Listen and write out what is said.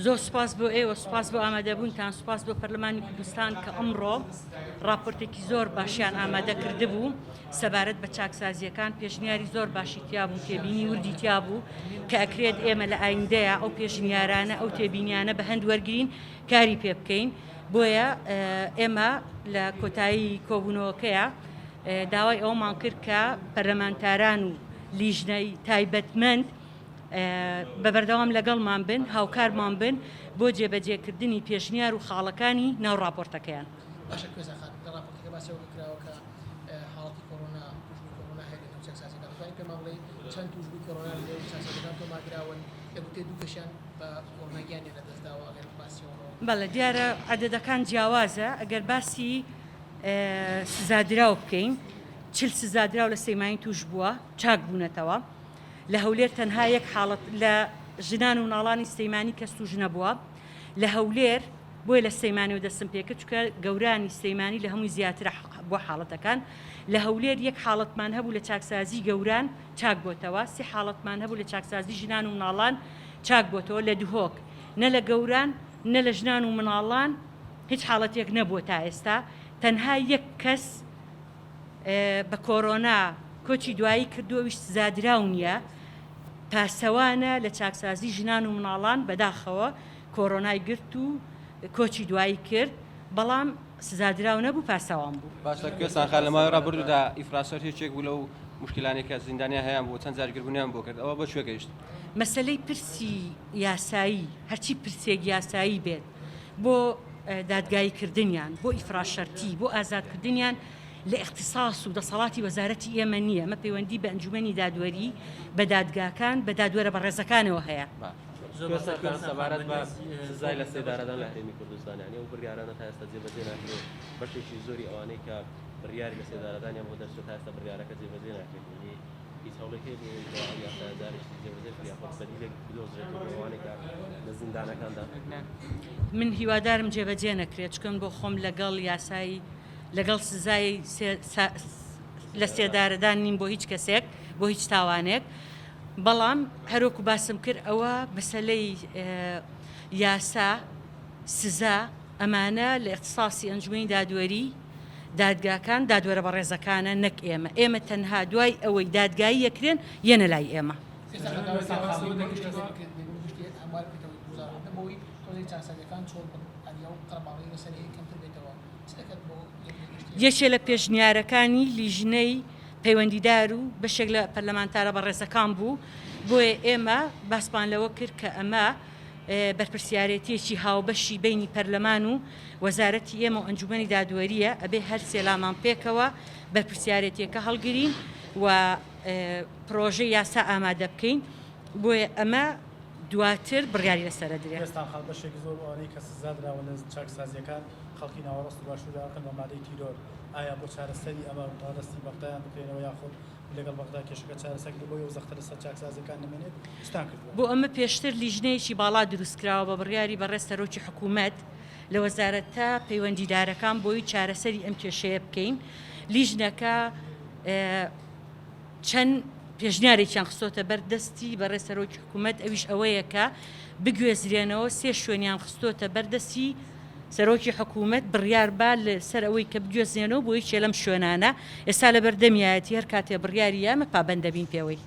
زۆر سوپاس بۆ ئێوە، سوپاس بۆ ئامادەبوونتان، سوپاس بۆ پەرلەمانی کوردستان کە ئەمڕۆ راپۆرتێکی زۆر باشیان ئامادە کردبوو سەبارەت بە چاکسازیەکان. پێشنیاری زۆر باشی تیابوو، تێبینی وردی تیابوو کە ئەکرێت ئێمە لە ئایندەیە ئەو پێشنیارانە ئەو تێبینیانە بە هەند وەرگین کاری پێ بکەین. بۆیە ئێمە لە کۆتایی کۆبوونەوەکەیە داوای ئەومان کرد کە پەرلەمانتاران و لیژنەی تایبەتمەند بە بەردەوام لەگەڵمان بن، هاوکارمان بن بۆ جێبەجێکردنی پێشنیار و خاڵەکانی ناو راپۆرتەکەیان. باشە کوێزەخان لە راپۆرتەکە باسیەوە کراوە کە حاڵەتی کۆڕۆنا کۆڕۆنا هەیە لەناو چاکسازیەکان. دەتوانین پێمان بڵێین چەند توشبووی کۆڕۆنا لەناو چاکسازیەکان تۆمارکراون، یەکوتێ دوو کەشیان بە کۆڕۆناگیانیان لەدەستداوە ئەگەر باسیەوە؟ بەڵێ دیارە عەدەدەکان جیاوازە. ئەگەر باسی سزادراو بکەین، 40 سزادراو لە سەیمانی توش بووە، چاک بوونەتەوە. لە هەولێر تەنها یەک حاڵەت لە ژنان و ناڵانی سەیمانی کەس توش نەبووە. لە هەولێر بۆیە لە سەیمانی و دەستم پێکرد چونکە گەورانی سەیمانی لە هەمووی زیاترە بۆ حاڵەتەکان. لە هەولێر یەک حاڵەتمان هەبوو لە چاکسازی گەوران چاک بۆتەوە، 3 حاڵەتمان هەبوو لە چاکسازی ژنان و مناڵان چاک بۆتەوە. لە دوهۆک نە لە گەوران نە لە ژنان و مناڵان هیچ حاڵەتێک نەبووە تا ئێستا. تەنها یەک کەس بە کۆڕۆنا کۆچی دوایی کردووەویش سزادراو نییە، پاسەوانە لە چاکسازی ژنان و مناڵان بەداخەوە کۆڕۆنای گرت و کۆچی دوایی کرد، بەڵام سزادراو نەبوو، پاسەوان بوو. باشە کوێستان خان لە ماوەی ڕابردوودا ئیفراسۆر هیچێک بوو لەو مشکلانێکە زیندانیا هەیەیان بۆ چەند جارگربوونیان بۆ کرد، ئەوە بۆ کوێ گەیشت؟ مەسەلەی پرسی یاسایی، هەرچی پرسێک یاسایی بێت بۆ دادگاییکردنیان، بۆ ئیفراشەرتی، بۆ ئازادکردنیان لە اختصاص و دەسەڵاتی وەزارەتی ئێمە نییە. ئەمە پەیوەندی بە ئەنجومەنی دادوەری بە دادگاکان بە دادوەرە بەڕێزەکانەوە هەیە. سەبارەت بە سزای لە سێدارەدان لە هەرێمی کوردستانیان ئەو بڕیارانە تا ئێستا جێبەجێ ناکرێت، بەشێکی زۆری ئەوانەی کە بڕیاری لە سێدارەدانیان بۆ دەرچێت تا ئێستا بڕیارەکە جێبەجێ ناکرێت. هیچ هەوڵێکی یاسادارێکی جێبەجێ یاخۆ بەدیلێک بدۆزرێتەوە ئەوانەی کە لە زیندانەکاندا. من هیوادارم جێبەجێ نەکرێت، چکەم بۆ خۆم لەگەڵ یاسایی لەگەڵ سزای لە سێدارەدان نیم بۆ هیچ کەسێک، بۆ هیچ تاوانێک. بەڵام هەروەکو باسم کرد ئەوە مەسەلەی یاسا سزا ئەمانە لە اختصاصی ئەنجومەنی دادوەری دادگاکان دادوەرە بەڕێزەکانە نەک ئێمە. ئێمە تەنها دوای ئەوەی دادگایی یەکرێن یەنە لای ئێمە. یەکێ لە پێشنیارەکانی لیژنەی پەیوەندیدار و بەشێک لە پەرلەمانتارە بەڕێزەکان بوو. بۆیە ئێمە باسمان لەوە کرد کە ئەمە بەرپرسیارەتێکی هاوبەشی بینی پەرلەمان و وەزارەتی ئێمە و ئەنجومەنی دادوەریە، ئەبێ هەر سێلامان پێکەوە بەرپرسیارەتیەکە هەڵگرین و پرۆژەی یاسا ئامادە بکەین. بۆیە ئەمە دواتر بڕیاری لەسەر درێت. ئێستا خەڵ بەشێکی زۆر ئەوانەی کە سزادراوە لە چاکسازیەکان خەڵکی ناوەڕاست و باشوورەکەن بە مادەی تیرۆر، ئایا بۆ چارەسەری ئەمە ڕاستی بەغدایان بکرێنەوە یاخۆ لەگەڵ بەغدا کێشەکە چارەسەری بۆ و زەختە لەسەر چاکسازیەکان نمێنێت ستان کردووە؟ بۆ ئەمە پێشتر لیژنەیەکی باڵا دروستکراوە بە بڕیاری بەڕێز سەرۆکی حکوومەت لە وەزارەتە پەیوەندیدارەکان بۆی چارەسەری ئەم کێشەیە بکەین. لیژنەکە چەند پێشنیارێکیان خستۆتە بەردەستی بەڕێز سەرۆکی حکوومەت، ئەویش ئەوەیە کە بگوێزرێنەوە 3 شوێنیان خستۆتە بەردەستی سەرۆکی حکوومەت بڕیار با لەسەر ئەوەی کە بگوێزرێنەوە بۆ هیچ لەم شوێنانە. ئێستا لە بەردەمیایەتی هەر کاتێ بڕیاری ئەمە پابەندە بین پێوەی.